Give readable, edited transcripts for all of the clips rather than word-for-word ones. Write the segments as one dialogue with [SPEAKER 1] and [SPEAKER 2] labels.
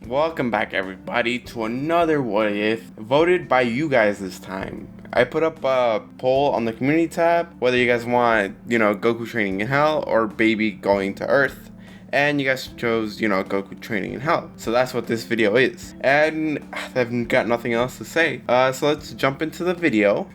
[SPEAKER 1] Welcome back everybody to another What If, voted by you guys this time. I put up a poll on the community tab whether you guys want, Goku training in hell or Baby going to Earth. And you guys chose, Goku training in hell. So that's what this video is. And I've got nothing else to say. So let's jump into the video.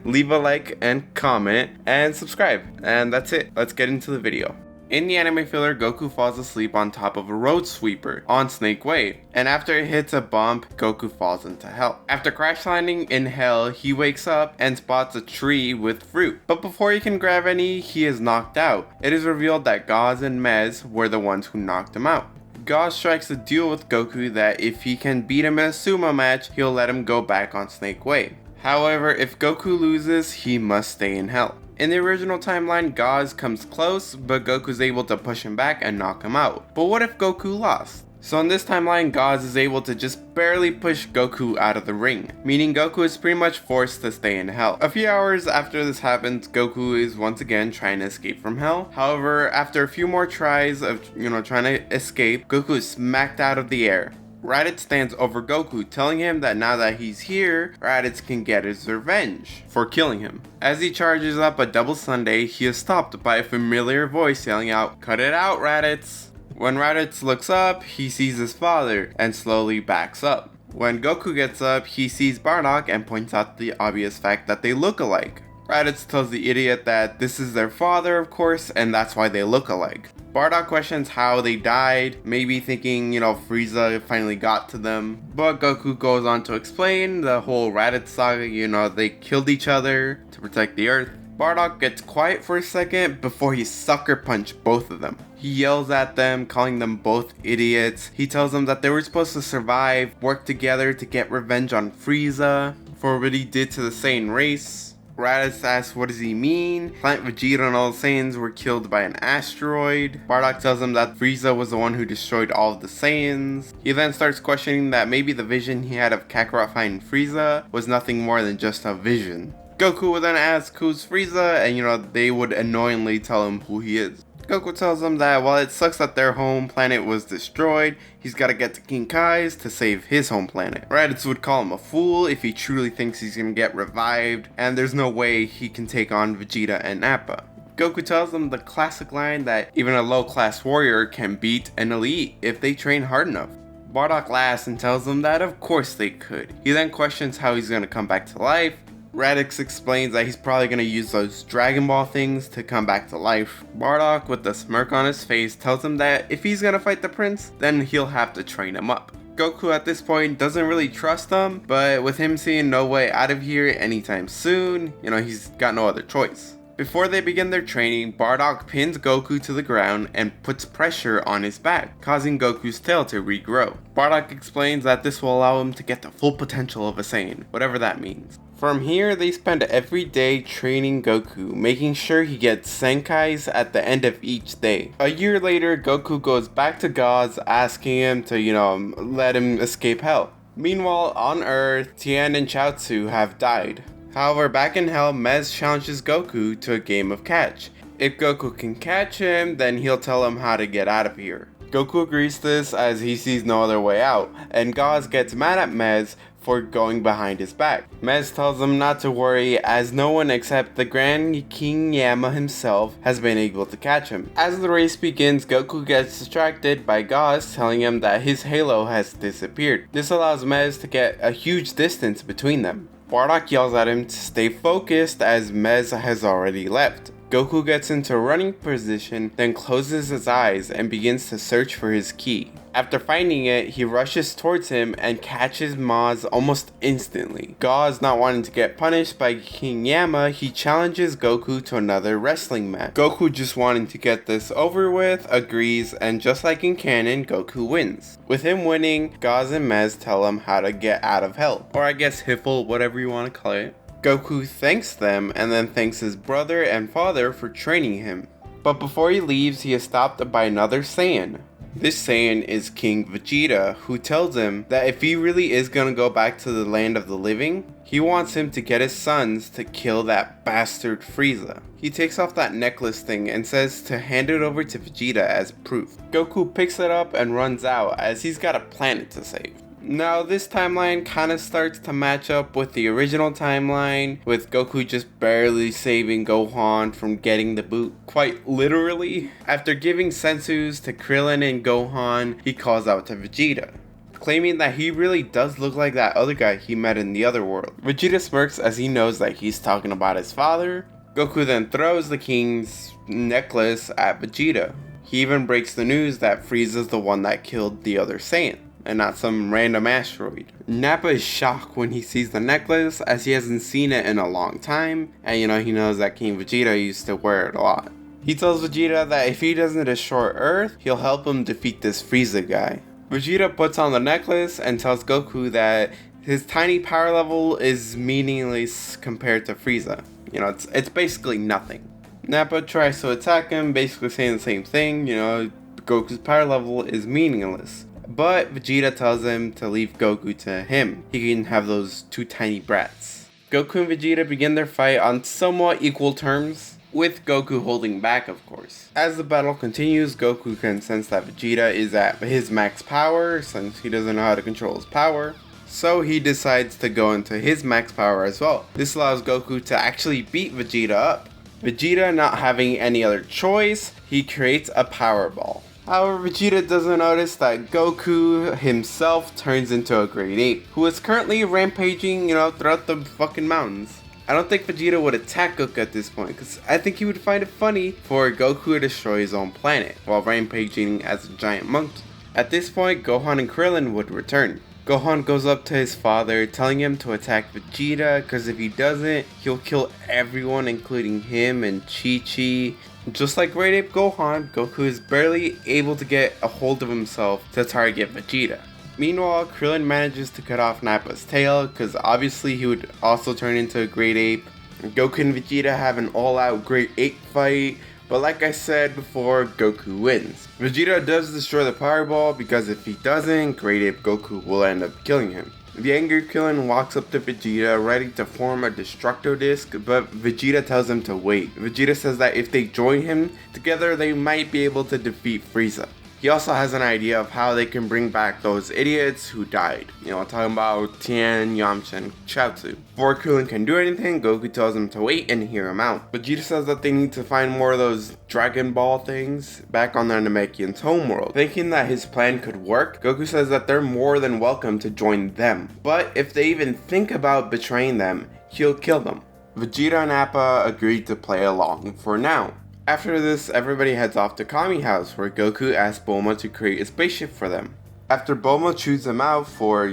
[SPEAKER 1] Leave a like and comment and subscribe. And that's it. Let's get into the video. In the anime filler, Goku falls asleep on top of a road sweeper on Snake Way, and after it hits a bump, Goku falls into hell. After crash landing in hell, he wakes up and spots a tree with fruit, but before he can grab any, he is knocked out. It is revealed that Gaz and Mez were the ones who knocked him out. Gaz strikes a deal with Goku that if he can beat him in a sumo match, he'll let him go back on Snake Way. However, if Goku loses, he must stay in hell. In the original timeline, Gaz comes close, but Goku's able to push him back and knock him out. But what if Goku lost? So in this timeline, Gaz is able to just barely push Goku out of the ring, meaning Goku is pretty much forced to stay in hell. A few hours after this happens, Goku is once again trying to escape from hell. However, after a few more tries of, trying to escape, Goku is smacked out of the air. Raditz stands over Goku, telling him that now that he's here, Raditz can get his revenge for killing him. As he charges up a double Sunday, he is stopped by a familiar voice yelling out, "Cut it out, Raditz!" When Raditz looks up, he sees his father and slowly backs up. When Goku gets up, he sees Bardock and points out the obvious fact that they look alike. Raditz tells the idiot that this is their father, of course, and that's why they look alike. Bardock questions how they died, maybe thinking, Frieza finally got to them. But Goku goes on to explain the whole Raditz saga, they killed each other to protect the Earth. Bardock gets quiet for a second before he sucker punched both of them. He yells at them, calling them both idiots. He tells them that they were supposed to survive, work together to get revenge on Frieza for what he did to the Saiyan race. Raditz asks what does he mean? Planet Vegeta and all the Saiyans were killed by an asteroid. Bardock tells him that Frieza was the one who destroyed all of the Saiyans. He then starts questioning that maybe the vision he had of Kakarot fighting Frieza was nothing more than just a vision. Goku would then ask who's Frieza, and they would annoyingly tell him who he is. Goku tells them that while it sucks that their home planet was destroyed, he's gotta get to King Kai's to save his home planet. Raditz would call him a fool if he truly thinks he's gonna get revived, and there's no way he can take on Vegeta and Nappa. Goku tells them the classic line that even a low-class warrior can beat an elite if they train hard enough. Bardock laughs and tells them that of course they could. He then questions how he's gonna come back to life. Raditz explains that he's probably going to use those Dragon Ball things to come back to life. Bardock, with a smirk on his face, tells him that if he's going to fight the prince, then he'll have to train him up. Goku at this point doesn't really trust him, but with him seeing no way out of here anytime soon, he's got no other choice. Before they begin their training, Bardock pins Goku to the ground and puts pressure on his back, causing Goku's tail to regrow. Bardock explains that this will allow him to get the full potential of a Saiyan, whatever that means. From here, they spend every day training Goku, making sure he gets Senkais at the end of each day. A year later, Goku goes back to Gaz, asking him to, let him escape hell. Meanwhile, on Earth, Tien and Chaozu have died. However, back in hell, Mez challenges Goku to a game of catch. If Goku can catch him, then he'll tell him how to get out of here. Goku agrees to this as he sees no other way out, and Gaz gets mad at Mez for going behind his back. Mez tells him not to worry as no one except the Grand King Yama himself has been able to catch him. As the race begins, Goku gets distracted by Gaz telling him that his halo has disappeared. This allows Mez to get a huge distance between them. Bardock yells at him to stay focused as Mez has already left. Goku gets into a running position, then closes his eyes and begins to search for his ki. After finding it, he rushes towards him and catches Maz almost instantly. Gaz not wanting to get punished by King Yama, he challenges Goku to another wrestling match. Goku, just wanting to get this over with, agrees, and just like in canon, Goku wins. With him winning, Gaz and Mez tell him how to get out of hell, or I guess Hiffle, whatever you want to call it. Goku thanks them and then thanks his brother and father for training him. But before he leaves, he is stopped by another Saiyan. This Saiyan is King Vegeta, who tells him that if he really is gonna go back to the land of the living, he wants him to get his sons to kill that bastard Frieza. He takes off that necklace thing and says to hand it over to Vegeta as proof. Goku picks it up and runs out as he's got a planet to save. Now this timeline kind of starts to match up with the original timeline, with Goku just barely saving Gohan from getting the boot, quite literally. After giving senzus to Krillin and Gohan, he calls out to Vegeta, claiming that he really does look like that other guy he met in the other world. Vegeta smirks as he knows that he's talking about his father. Goku then throws the king's necklace at Vegeta. He even breaks the news that Frieza's the one that killed the other Saiyan, and not some random asteroid. Nappa is shocked when he sees the necklace, as he hasn't seen it in a long time, and he knows that King Vegeta used to wear it a lot. He tells Vegeta that if he doesn't destroy Earth, he'll help him defeat this Frieza guy. Vegeta puts on the necklace and tells Goku that his tiny power level is meaningless compared to Frieza. It's basically nothing. Nappa tries to attack him, basically saying the same thing, Goku's power level is meaningless. But Vegeta tells him to leave Goku to him. He can have those two tiny brats. Goku and Vegeta begin their fight on somewhat equal terms, with Goku holding back, of course. As the battle continues, Goku can sense that Vegeta is at his max power, since he doesn't know how to control his power. So he decides to go into his max power as well. This allows Goku to actually beat Vegeta up. Vegeta not having any other choice, he creates a power ball. However, Vegeta doesn't notice that Goku himself turns into a great ape, who is currently rampaging, throughout the fucking mountains. I don't think Vegeta would attack Goku at this point, because I think he would find it funny for Goku to destroy his own planet, while rampaging as a giant monkey. At this point, Gohan and Krillin would return. Gohan goes up to his father, telling him to attack Vegeta, because if he doesn't, he'll kill everyone, including him and Chi-Chi. Just like Great Ape Gohan, Goku is barely able to get a hold of himself to target Vegeta. Meanwhile, Krillin manages to cut off Nappa's tail, because obviously he would also turn into a Great Ape. Goku and Vegeta have an all-out Great Ape fight, but like I said before, Goku wins. Vegeta does destroy the Power Ball, because if he doesn't, Great Ape Goku will end up killing him. The angry Krillin walks up to Vegeta, ready to form a Destructo Disc, but Vegeta tells him to wait. Vegeta says that if they join him together, they might be able to defeat Frieza. He also has an idea of how they can bring back those idiots who died. Talking about Tien, Yamcha, and Chaozu. Before Krillin can do anything, Goku tells him to wait and hear him out. Vegeta says that they need to find more of those Dragon Ball things back on their Namekian's homeworld. Thinking that his plan could work, Goku says that they're more than welcome to join them. But if they even think about betraying them, he'll kill them. Vegeta and Appa agreed to play along for now. After this, everybody heads off to Kami House, where Goku asks Bulma to create a spaceship for them. After Bulma chews him out for,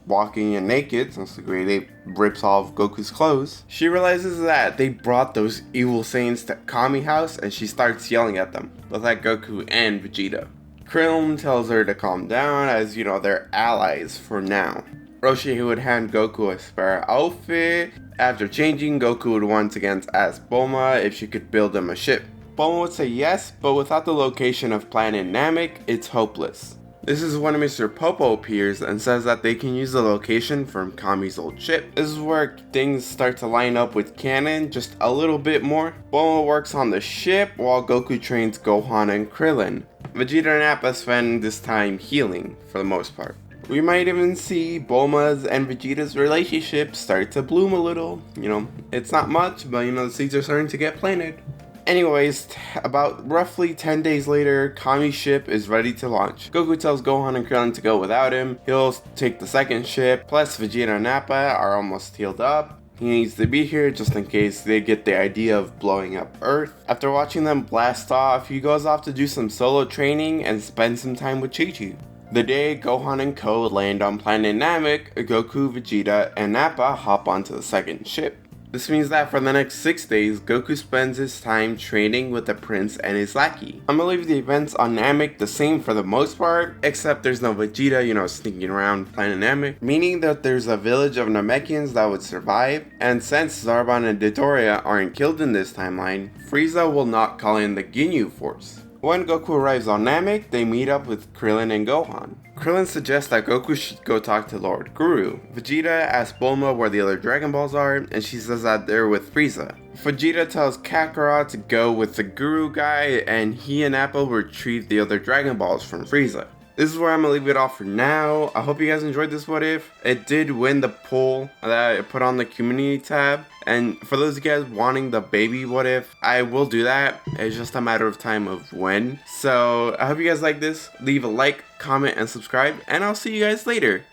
[SPEAKER 1] walking in naked, since the Great Ape rips off Goku's clothes, she realizes that they brought those evil Saiyans to Kami House, and she starts yelling at them, both at Goku and Vegeta. Krillin tells her to calm down, as, they're allies for now. Roshi would hand Goku a spare outfit. After changing, Goku would once again ask Bulma if she could build him a ship. Bulma would say yes, but without the location of planet Namek, it's hopeless. This is when Mr. Popo appears and says that they can use the location from Kami's old ship. This is where things start to line up with canon just a little bit more. Bulma works on the ship while Goku trains Gohan and Krillin. Vegeta and Appa spend this time healing for the most part. We might even see Bulma's and Vegeta's relationship start to bloom a little. It's not much, but the seeds are starting to get planted. Anyways, about roughly 10 days later, Kami's ship is ready to launch. Goku tells Gohan and Krillin to go without him. He'll take the second ship, plus Vegeta and Nappa are almost healed up. He needs to be here just in case they get the idea of blowing up Earth. After watching them blast off, he goes off to do some solo training and spend some time with Chi-Chi. The day Gohan and Co land on planet Namek, Goku, Vegeta, and Nappa hop onto the second ship. This means that for the next 6 days, Goku spends his time training with the prince and his lackey. I'm gonna leave the events on Namek the same for the most part, except there's no Vegeta, sneaking around planet Namek, meaning that there's a village of Namekians that would survive, and since Zarbon and Dodoria aren't killed in this timeline, Frieza will not call in the Ginyu Force. When Goku arrives on Namek, they meet up with Krillin and Gohan. Krillin suggests that Goku should go talk to Lord Guru. Vegeta asks Bulma where the other Dragon Balls are, and she says that they're with Frieza. Vegeta tells Kakarot to go with the Guru guy, and he and Apple retrieve the other Dragon Balls from Frieza. This is where I'm gonna leave it off for now. I hope you guys enjoyed this what if. It did win the poll that I put on the community tab. And for those of you guys wanting the baby what if, I will do that. It's just a matter of time of when. So I hope you guys like this. Leave a like, comment, and subscribe. And I'll see you guys later.